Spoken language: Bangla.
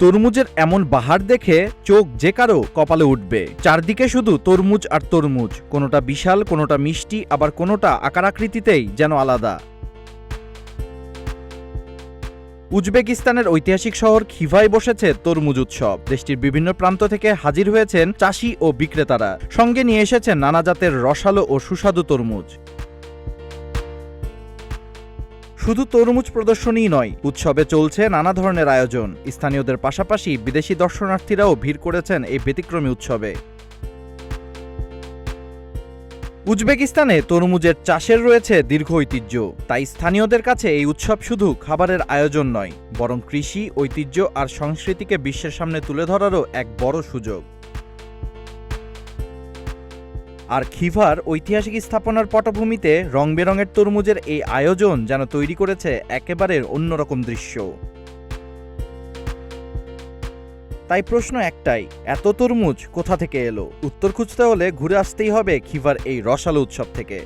তরমুজের এমন বাহার দেখে চোখ যে কারো কপালে উঠবে। চারদিকে শুধু তরমুজ আর তরমুজ, কোনোটা বিশাল, কোনোটা মিষ্টি, আবার কোনোটা আকার আকৃতিতেই যেন আলাদা। উজবেকিস্তানের ঐতিহাসিক শহর খিভায় বসেছে তরমুজ উৎসব। দেশটির বিভিন্ন প্রান্ত থেকে হাজির হয়েছেন চাষি ও বিক্রেতারা, সঙ্গে নিয়ে এসেছেন নানা জাতের রসালো ও সুস্বাদু তরমুজ। শুধু তরমুজ প্রদর্শনীই নয়, উৎসবে চলছে নানা ধরনের আয়োজন। স্থানীয়দের পাশাপাশি বিদেশি দর্শনার্থীরাও ভিড় করেছেন এই ব্যতিক্রমী উৎসবে। উজবেকিস্তানে তরমুজের চাষের রয়েছে দীর্ঘ ঐতিহ্য, তাই স্থানীয়দের কাছে এই উৎসব শুধু খাবারের আয়োজন নয়, বরং কৃষি, ঐতিহ্য আর সংস্কৃতিকে বিশ্বের সামনে তুলে ধরারও এক বড় সুযোগ। আর খিভার ঐতিহাসিক স্থাপনার পটভূমিতে রং বেরঙের তরমুজের এই আয়োজন যেন তৈরি করেছে একেবারে অন্যরকম দৃশ্য। তাই প্রশ্ন একটাই, এত তরমুজ কোথা থেকে এলো? উত্তর খুঁজতে হলে ঘুরে আসতেই হবে খিভার এই রসালো উৎসব থেকে।